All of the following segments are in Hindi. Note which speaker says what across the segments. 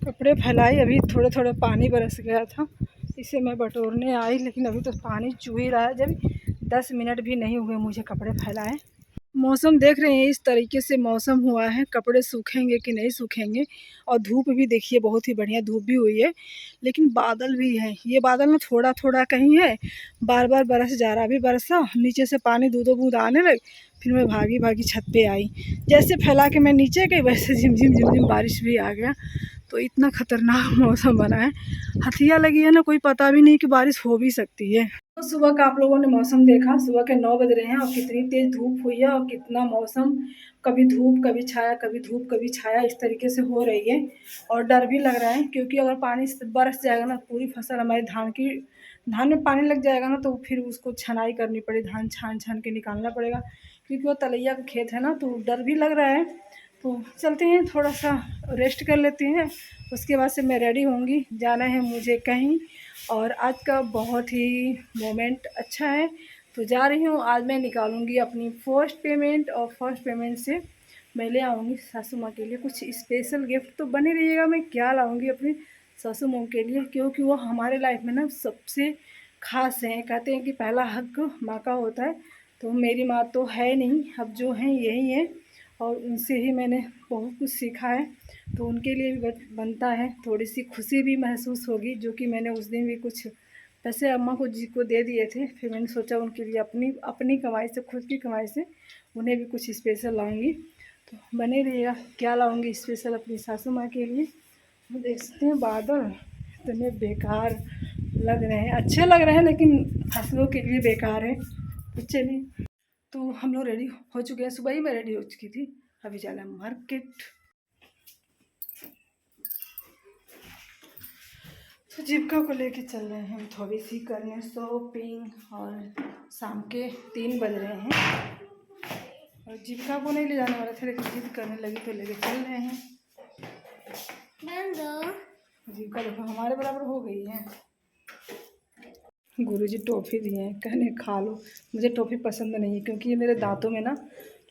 Speaker 1: कपड़े फैलाई, अभी थोड़ा थोड़ा पानी बरस गया था, इसे मैं बटोरने आई, लेकिन अभी तो पानी चू ही रहा है। जब 10 मिनट भी नहीं हुए मुझे कपड़े फैलाए। मौसम देख रहे हैं, इस तरीके से मौसम हुआ है, कपड़े सूखेंगे कि नहीं सूखेंगे। और धूप भी देखिए, बहुत ही बढ़िया धूप भी हुई है, लेकिन बादल भी है। ये बादल ना थोड़ा थोड़ा कहीं है, बार बार बरस जा रहा। अभी बरसा, नीचे से पानी दो दो बूंद आने लगे, फिर मैं भागी भागी छत पे आई। जैसे फैला के मैं नीचे गई, वैसे झिमझिम झिमझिम बारिश भी आ गया। तो इतना ख़तरनाक मौसम बना है, हथिया लगी है ना, कोई पता भी नहीं कि बारिश हो भी सकती है। तो सुबह का आप लोगों ने मौसम देखा, सुबह के 9 बज रहे हैं और कितनी तेज़ धूप हुई है, और कितना मौसम कभी धूप कभी छाया, कभी धूप कभी छाया, इस तरीके से हो रही है। और डर भी लग रहा है, क्योंकि अगर पानी बरस जाएगा ना, पूरी फसल हमारी धान में पानी लग जाएगा ना, तो फिर उसको छनाई करनी पड़े, धान छान छान के निकालना पड़ेगा, क्योंकि वो तलैया का खेत है ना। तो डर भी लग रहा है। तो चलते हैं, थोड़ा सा रेस्ट कर लेते हैं, उसके बाद से मैं रेडी होंगी, जाना है मुझे कहीं। और आज का बहुत ही मोमेंट अच्छा है, तो जा रही हूँ। आज मैं निकालूंगी अपनी फर्स्ट पेमेंट, और फर्स्ट पेमेंट से मैं ले आऊँगी सासू माँ के लिए कुछ स्पेशल गिफ्ट। तो बने रहिएगा, मैं क्या लाऊंगी अपनी सासू माँ के लिए, क्योंकि वो हमारे लाइफ में ना सबसे ख़ास हैं। कहते हैं कि पहला हक माँ का होता है। तो मेरी माँ तो है नहीं, अब जो हैं यही हैं, और उनसे ही मैंने बहुत कुछ सीखा है। तो उनके लिए भी बनता है, थोड़ी सी खुशी भी महसूस होगी, जो कि मैंने उस दिन भी कुछ पैसे अम्मा को जी को दे दिए थे। फिर मैंने सोचा उनके लिए अपनी अपनी कमाई से, खुद की कमाई से उन्हें भी कुछ स्पेशल लाऊंगी। तो बने रहिएगा, क्या लाऊंगी स्पेशल अपनी सासू माँ के लिए। देख सकते हैं बादल इतने बेकार लग रहे हैं, अच्छे लग रहे हैं, लेकिन फसलों के लिए बेकार है। तो चलिए, तो हम लोग रेडी हो चुके हैं, सुबह ही मैं रेडी हो चुकी थी। अभी जाना है मार्केट। तो जीविका को लेके चल रहे हैं हम थोड़ी सी करने शॉपिंग, और शाम के 3 बज रहे हैं। और जीविका को नहीं ले जाने वाले थे, लेकिन जिद करने लगी तो लेके चल रहे हैं। जीविका देखो हमारे बराबर हो गई है। गुरुजी टॉफ़ी दिए हैं, कहने खा लो। मुझे टॉफ़ी पसंद नहीं है, क्योंकि ये मेरे दांतों में ना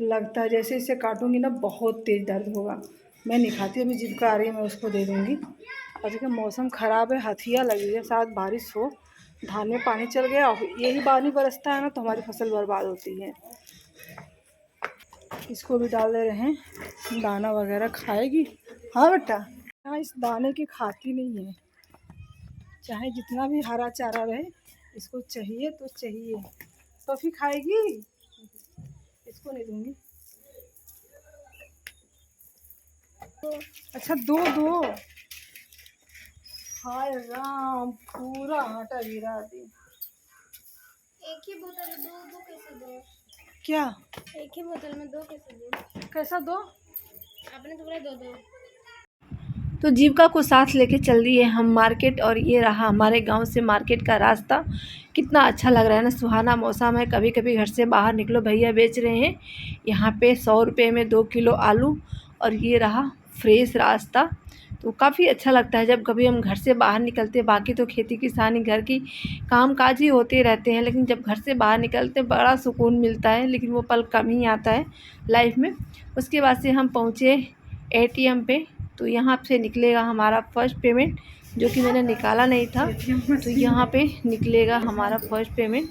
Speaker 1: लगता है, जैसे इसे काटूंगी ना बहुत तेज़ दर्द होगा। मैं नहीं खाती। अभी जीविका आ रही है, मैं उसको दे दूँगी। और देखिए मौसम ख़राब है, हथिया लगी है, शायद बारिश हो। धान में पानी चल गया, यही पानी बरसता है ना, तो हमारी फसल बर्बाद होती है। इसको भी डाल दे रहे हैं, दाना वगैरह खाएगी। हाँ बेटा, हाँ, इस दाने की खाती नहीं है, चाहे जितना भी हरा चारा रहे, इसको चाहिए तो चाहिए। टॉफ़ी खाएगी, इसको नहीं दूँगी। अच्छा दो दो, हाय राम, पूरा आटा गिरा दी।
Speaker 2: एक ही बोतल में दो कैसे दो?
Speaker 1: क्या
Speaker 2: एक ही बोतल में दो कैसे दो?
Speaker 1: कैसा दो?
Speaker 2: आपने तो बोला दो दो।
Speaker 3: तो जीविका को साथ लेके चल दिए हम मार्केट, और ये रहा हमारे गांव से मार्केट का रास्ता। कितना अच्छा लग रहा है ना, सुहाना मौसम है। कभी कभी घर से बाहर निकलो, भैया बेच रहे हैं यहाँ पे 100 रुपये में 2 किलो आलू। और ये रहा फ्रेश रास्ता। तो काफ़ी अच्छा लगता है जब कभी हम घर से बाहर निकलते। बाकी तो खेती किसानी घर की काम काज ही होते रहते हैं, लेकिन जब घर से बाहर निकलते बड़ा सुकून मिलता है, लेकिन वो पल कम ही आता है लाइफ में। उसके बाद से हम पहुँचे ATM पे। तो यहाँ से निकलेगा हमारा फर्स्ट पेमेंट, जो कि मैंने निकाला नहीं था। तो यहाँ पे निकलेगा हमारा फर्स्ट पेमेंट,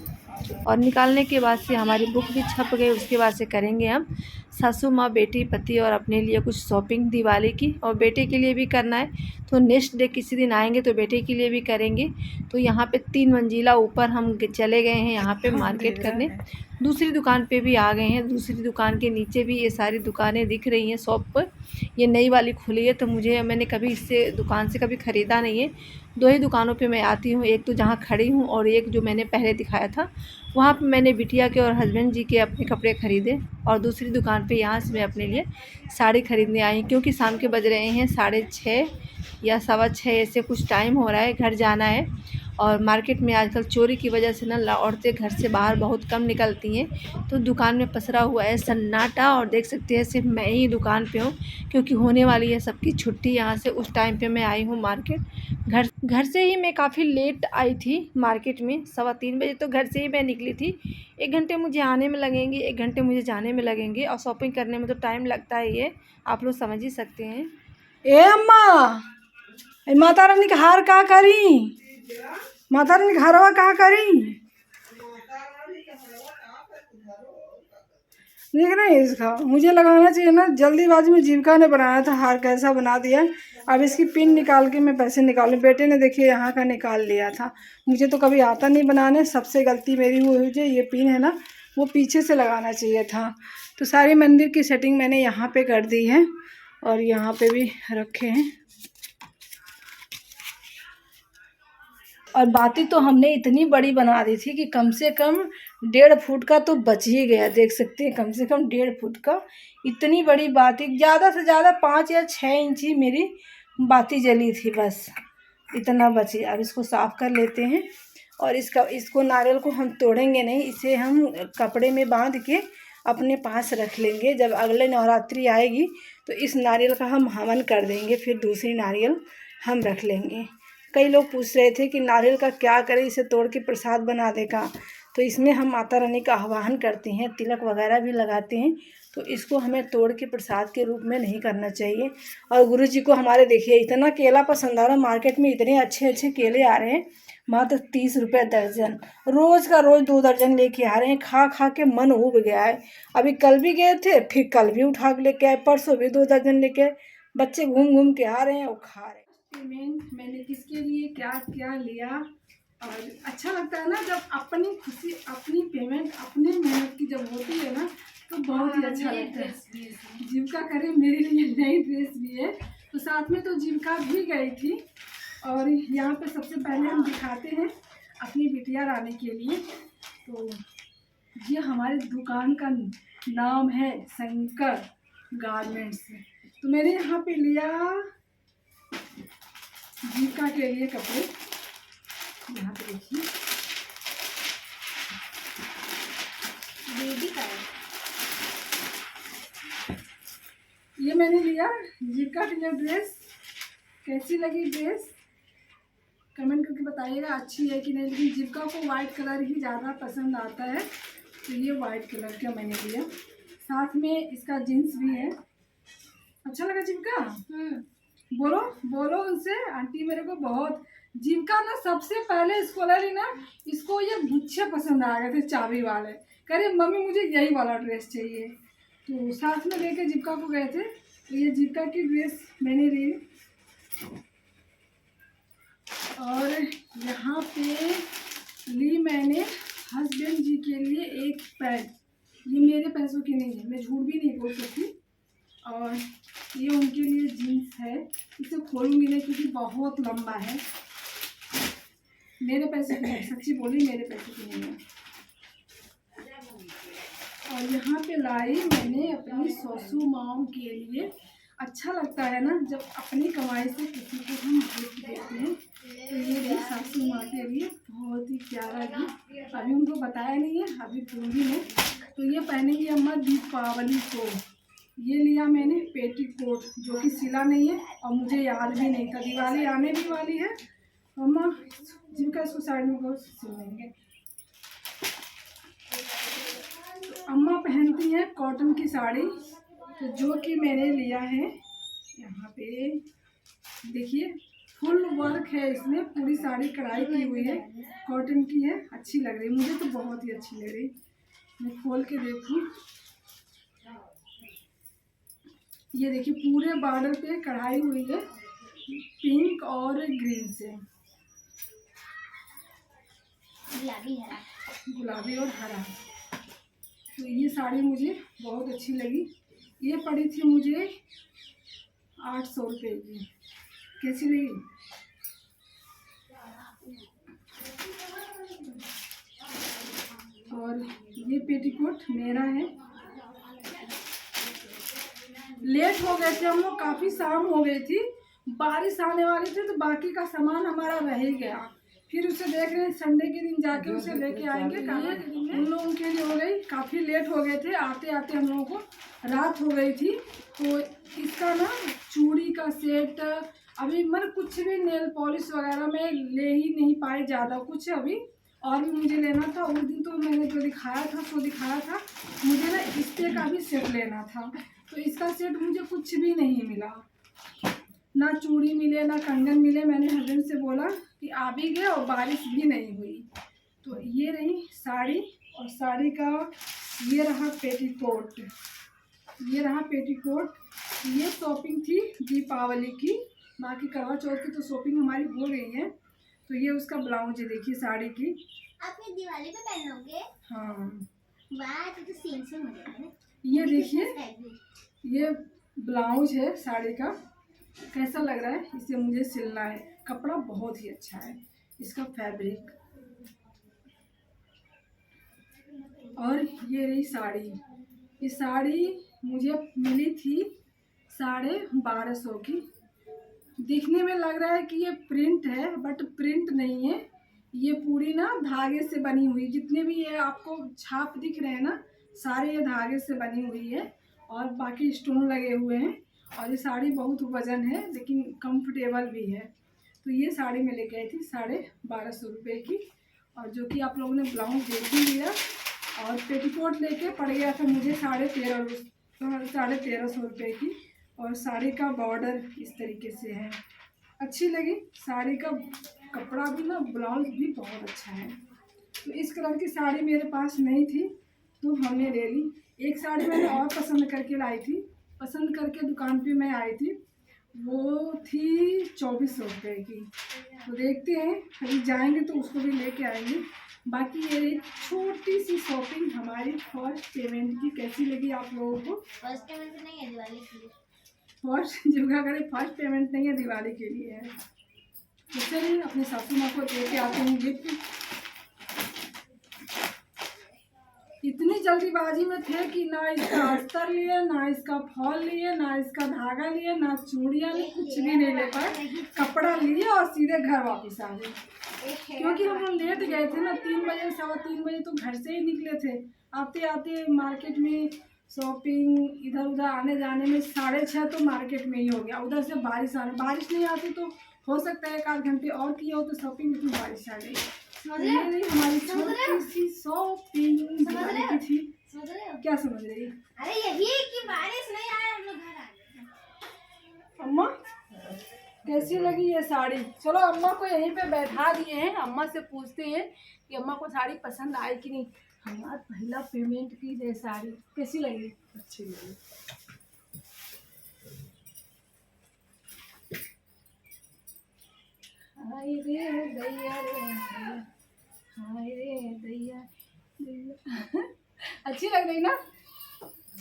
Speaker 3: और निकालने के बाद से हमारी बुक भी छप गई। उसके बाद से करेंगे हम सासू माँ, बेटी, पति और अपने लिए कुछ शॉपिंग दिवाली की, और बेटे के लिए भी करना है। तो नेक्स्ट डे किसी दिन आएंगे तो बेटे के लिए भी करेंगे। तो यहाँ पे 3 मंजिला ऊपर हम चले गए हैं यहाँ पे मार्केट करने। दूसरी दुकान पे भी आ गए हैं, दूसरी दुकान के नीचे भी ये सारी दुकानें दिख रही हैं शॉप पर। ये नई वाली खुली है, तो मैंने कभी इससे दुकान से कभी ख़रीदा नहीं है। 2 ही दुकानों पे मैं आती हूँ, एक तो जहाँ खड़ी हूँ, और एक जो मैंने पहले दिखाया था वहाँ पे मैंने बिटिया के और हस्बैंड जी के अपने कपड़े ख़रीदे। और दूसरी दुकान पे यहाँ से मैं अपने लिए साड़ी ख़रीदने आई, क्योंकि शाम के बज रहे हैं 6:30 या 6:15, ऐसे कुछ टाइम हो रहा है, घर जाना है। और मार्केट में आजकल चोरी की वजह से ना औरतें घर से बाहर बहुत कम निकलती हैं। तो दुकान में पसरा हुआ है सन्नाटा, और देख सकते हैं सिर्फ मैं ही दुकान पे हूँ, क्योंकि होने वाली है सबकी छुट्टी यहाँ से। उस टाइम पे मैं आई हूँ मार्केट। घर से ही मैं काफ़ी लेट आई थी मार्केट में, 3:15 बजे तो घर से ही मैं निकली थी। 1 घंटे मुझे आने में लगेंगे, 1 घंटे मुझे जाने में लगेंगे, और शॉपिंग करने में तो टाइम लगता ही है, आप लोग समझ ही सकते हैं।
Speaker 1: ए अम्मा, माता रानी का हार का करी, माता रानी का हारवा का करी, देख रहे हैं इसका। मुझे लगाना चाहिए ना, जल्दीबाजी में जीविका ने बनाया था हार, कैसा बना दिया। अब इसकी पिन निकाल के मैं पैसे निकालूं। बेटे ने देखिए यहाँ का निकाल लिया था, मुझे तो कभी आता नहीं बनाने, सबसे गलती मेरी वो हुई। जो ये पिन है ना, वो पीछे से लगाना चाहिए था। तो सारी मंदिर की सेटिंग मैंने यहाँ पे कर दी है और यहाँ पे भी रखे हैं। और बाती तो हमने इतनी बड़ी बना दी थी कि कम से कम 1.5 फुट का तो बच ही गया। देख सकते हैं, कम से कम 1.5 फुट का इतनी बड़ी बाती, ज़्यादा से ज़्यादा 5 या 6 इंच ही मेरी बाती जली थी, बस इतना बची। अब इसको साफ़ कर लेते हैं। और इसको नारियल को हम तोड़ेंगे नहीं, इसे हम कपड़े में बांध के अपने पास रख लेंगे। जब अगले नवरात्रि आएगी तो इस नारियल का हम हवन कर देंगे, फिर दूसरी नारियल हम रख लेंगे। कई लोग पूछ रहे थे कि नारियल का क्या करें, इसे तोड़ के प्रसाद बना देगा। तो इसमें हम माता रानी का आह्वान करते हैं, तिलक वगैरह भी लगाते हैं। तो इसको हमें तोड़ के प्रसाद के रूप में नहीं करना चाहिए। और गुरु जी को हमारे देखिए इतना केला पसंद आ रहा है, मार्केट में इतने अच्छे अच्छे केले आ रहे हैं, मात्र 30 रुपये दर्जन। रोज़ का रोज़ 2 दर्जन लेके आ रहे हैं। खा खा के मन उब गया है। अभी कल भी गए थे, फिर कल भी उठा के लेके आए, परसों भी 2 दर्जन लेके आए। बच्चे घूम घूम के आ रहे हैं और खा रहे हैं। पेमेंट मैंने किसके लिए क्या क्या लिया, और अच्छा लगता है ना जब अपनी खुशी, अपनी पेमेंट, अपने मेहनत की जब होती है ना, तो बहुत ही अच्छा लगता है। जीविका करे मेरे लिए नई ड्रेस भी है, तो साथ में तो जीविका भी गई थी। और यहाँ पे सबसे पहले हम दिखाते हैं अपनी बिटिया रानी के लिए। तो ये हमारी दुकान का नाम है शंकर गारमेंट्स। तो मैंने यहाँ पे लिया जीविका के लिए कपड़े। यहाँ पे देखिए
Speaker 2: बेबी का है।
Speaker 1: ये मैंने लिया जीविका के लिए ड्रेस। कैसी लगी ड्रेस कमेंट करके बताइएगा, अच्छी है कि नहीं। लेकिन जीविका को वाइट कलर ही ज़्यादा पसंद आता है, तो ये वाइट कलर का मैंने लिया। साथ में इसका जीन्स भी है। अच्छा लगा जीविका? बोलो बोलो उनसे, आंटी मेरे को बहुत। जीविका ना सबसे पहले इसको ले ली ना, इसको ये गुच्छे पसंद आ गए थे चाबी वाले। कह रही मम्मी मुझे यही वाला ड्रेस चाहिए। तो साथ में लेके जीविका को गए थे। तो ये जीविका की ड्रेस मैंने ली। और यहाँ पे ली मैंने हस्बैंड जी के लिए एक पैंट। ये मेरे पैसों की नहीं है, मैं झूठ भी नहीं बोल सकती। और ये उनके लिए जीन्स है। इसे खोलूंगी नहीं क्योंकि बहुत लंबा है। मेरे पैसे की नहीं, सच्ची बोली मेरे पैसे की नहीं है। और यहाँ पे लाई मैंने अपनी ससु माँ के लिए। अच्छा लगता है ना जब अपनी कमाई से किसी को हम गिफ्ट देते हैं। तो ये रही सासू माँ के लिए बहुत ही प्यारा गिफ्ट। अभी उनको बताया नहीं है, अभी दूंगी मैं। तो ये पहनेगी अम्मा दीपावली को। ये लिया मैंने पेटीकोट, जो कि सिला नहीं है और मुझे याद भी नहीं था। दिवाली आने भी वाली है, अम्मा जिनका इसको साइड में बहुत सिल लेंगे। तो अम्मा पहनती हैं कॉटन की साड़ी, तो जो कि मैंने लिया है। यहाँ पे देखिए फुल वर्क है, इसमें पूरी साड़ी कढ़ाई की हुई है, कॉटन की है। अच्छी लग रही, मुझे तो बहुत ही अच्छी लग रही। मैं खोल के देखूँ, ये देखिए पूरे बॉर्डर पे कढ़ाई हुई है पिंक और ग्रीन से, गुलाबी और हरा। तो ये साड़ी मुझे बहुत अच्छी लगी। ये पड़ी थी मुझे 800 रुपये की। कैसी लगी? और ये पेटीकोट मेरा है। लेट हो गए थे हम लोग, काफ़ी शाम हो गई थी, बारिश आने वाली थी, तो बाकी का सामान हमारा रह ही गया। फिर उसे देख रहे हैं संडे के दिन जाके उसे लेके आएंगे। उन लोगों के लिए हो गई, काफ़ी लेट हो गए थे। आते आते हम लोगों को रात हो गई थी। तो इसका ना चूड़ी का सेट अभी कुछ भी नेल पॉलिश वगैरह में ले ही नहीं पाए ज़्यादा कुछ। अभी और भी मुझे लेना था। उस दिन तो मैंने जो दिखाया था सो दिखाया था। मुझे ना इसके का भी सेट लेना था, तो इसका सेट मुझे कुछ भी नहीं मिला। ना चूड़ी मिले ना कंगन मिले। मैंने हस्बैंड से बोला कि आ भी गए और बारिश भी नहीं हुई। तो ये रही साड़ी, और साड़ी का ये रहा पेटीकोट, ये रहा पेटीकोट। ये शॉपिंग थी दीपावली की, बाकी करवा चौथ की तो शॉपिंग हमारी हो गई है। तो ये उसका ब्लाउज है, देखिए साड़ी की।
Speaker 2: आपने दिवाली पे पहनोगे?
Speaker 1: हाँ
Speaker 2: वाह, तो सेम सेम हो जाएगा ना।
Speaker 1: ये देखिए, ये ब्लाउज है साड़ी का, कैसा लग रहा है, इसे मुझे सिलना है। कपड़ा बहुत ही अच्छा है इसका, फैब्रिक। और ये रही साड़ी। ये साड़ी मुझे मिली थी 1250 की। दिखने में लग रहा है कि ये प्रिंट है, बट प्रिंट नहीं है। ये पूरी ना धागे से बनी हुई, जितने भी ये आपको छाप दिख रहे हैं ना, सारे ये धागे से बनी हुई है, और बाकी स्टोन लगे हुए हैं। और ये साड़ी बहुत वजन है, लेकिन कंफर्टेबल भी है। तो ये साड़ी मैं लेके आई थी 1250 रुपये की, और जो कि आप लोगों ने ब्लाउज देख ही लिया। और पेटीकोट लेके पड़ गया था मुझे 1350 रुपये की। और साड़ी का बॉर्डर इस तरीके से है, अच्छी लगी साड़ी का कपड़ा भी ना, ब्लाउज भी बहुत अच्छा है। तो इस कलर की साड़ी मेरे पास नहीं थी, तो हमने ले ली। एक साड़ी मैंने और पसंद करके लाई थी, पसंद करके दुकान पे मैं आई थी, वो थी 2400 रुपये की। तो देखते हैं, कभी जाएंगे तो उसको भी लेके आएंगे। बाकी ये छोटी सी शॉपिंग हमारी फर्स्ट पेमेंट की कैसी लगी आप लोगों को?
Speaker 2: फर्स्ट पेमेंट नहीं है, दिवाली के लिए।
Speaker 1: फर्स्ट जुगा करे, फर्स्ट पेमेंट नहीं है, दिवाली के लिए है। तो चलिए अपनी सासू माँ को दे के आते हैं गिफ्ट। इतनी जल्दीबाजी में थे कि ना इसका अस्तर लिए, ना इसका फॉल लिए, ना इसका धागा लिए, ना चूड़ियाँ लिए, कुछ भी नहीं ले पाए। कपड़ा लिए और सीधे घर वापस आ गए, क्योंकि हम लोग लेट गए थे ना, 3 बजे 3:15 बजे तो घर से ही निकले थे। आते आते मार्केट में शॉपिंग इधर उधर आने जाने में 6:30 तो मार्केट में ही हो गया। उधर से बारिश नहीं आती तो हो सकता है 1 आध घंटे और किया हो तो शॉपिंग में बारिश आ गई। ये रही हमारी छोटी सी शॉपिंग दिवाली की थी।
Speaker 2: समझ रहे हो?
Speaker 1: क्या समझ रही?
Speaker 2: अरे यही कि बारिश नहीं आया, हम लोग घर आ गए।
Speaker 1: अम्मा कैसी लगी ये साड़ी? चलो अम्मा को यहीं पे बैठा दिए हैं, अम्मा से पूछते हैं कि अम्मा को साड़ी पसंद आई कि नहीं। हमारा पहला पेमेंट की है साड़ी, कैसी लगी? अच्छी लगी। हाय रे दैया रे दैया, हाय रे दैया दैया। अच्छी लग रही ना?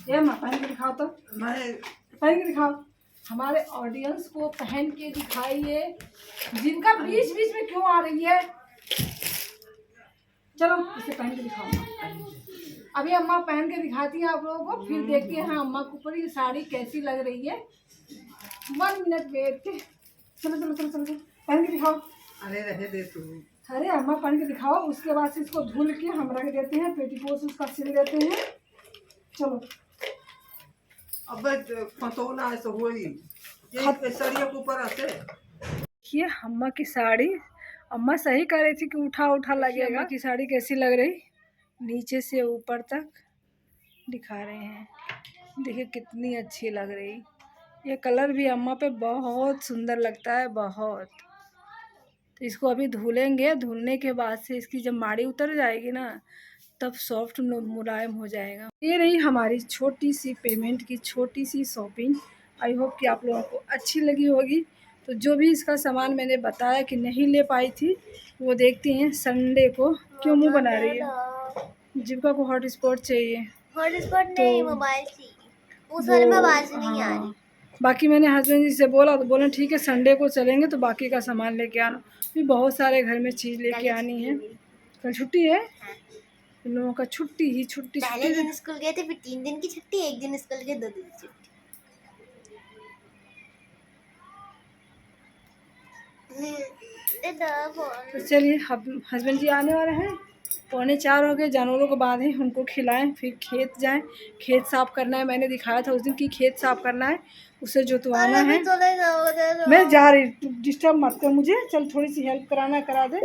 Speaker 1: ये अम्मा पहन के दिखाओ तो, पहन के दिखाओ, हमारे ऑडियंस को पहन के दिखाइए, जिनका बीच बीच में क्यों आ रही है। चलो इसे पहन के दिखाओ। अभी अम्मा पहन के दिखाती हैं आप लोगों को, फिर देखते हैं अम्मा के ऊपर ये साड़ी कैसी लग रही है। 1 मिनट वेट। चलो चलो चलो चलो पहन के दिखाओ।
Speaker 4: अरे रहे दे तू।
Speaker 1: अरे अम्मा पहन के दिखाओ, उसके बाद से इसको धुल के हम रख देते हैं, पेटीकोट उसका सिल देते हैं। चलो
Speaker 4: अब फसौना ऐसे होई ये सरिया के ऊपर आते।
Speaker 1: देखिए अम्मा की साड़ी, अम्मा सही कह रही थी कि उठा उठा लगेगा। अम्मा की साड़ी कैसी लग रही, नीचे से ऊपर तक दिखा रहे हैं, देखिए कितनी अच्छी लग रही। ये कलर भी अम्मा पे बहुत सुंदर लगता है, बहुत। तो इसको अभी धुलेंगे, धुलने के बाद से इसकी जब माड़ी उतर जाएगी ना, तब सॉफ्ट मुलायम हो जाएगा। ये रही हमारी छोटी सी पेमेंट की छोटी सी शॉपिंग। आई होप कि आप लोगों को अच्छी लगी होगी। तो जो भी इसका सामान मैंने बताया कि नहीं ले पाई थी, वो देखते हैं संडे को। क्यों मुंह बना रही है? जीविका को हॉटस्पॉट चाहिए।
Speaker 2: हॉटस्पॉट नहीं, मोबाइल चाहिए, उस वाले में आवाज नहीं आ रही।
Speaker 1: बाकी मैंने हस्बैंड जी से बोला तो बोले ठीक है संडे को चलेंगे, तो बाकी का सामान लेके आना। भी बहुत सारे घर में चीज़ लेके आनी है। कल छुट्टी है इन लोगों का, छुट्टी ही छुट्टी।
Speaker 2: पहले दिन स्कूल गए थे, फिर 3 दिन की छुट्टी, 1 दिन स्कूल गए, 2 दिन की छुट्टी।
Speaker 1: तो चलिए अब हस्बैंड जी आने वाले हैं, 3:45 हो गए। जानवरों को बांधें, उनको खिलाएं, फिर खेत जाएं। खेत साफ़ करना है, मैंने दिखाया था उस दिन कि खेत साफ़ करना है, उसे जोतवाना है। मैं जा रही, डिस्टर्ब मत कर मुझे। चल थोड़ी सी हेल्प कराना करा दे।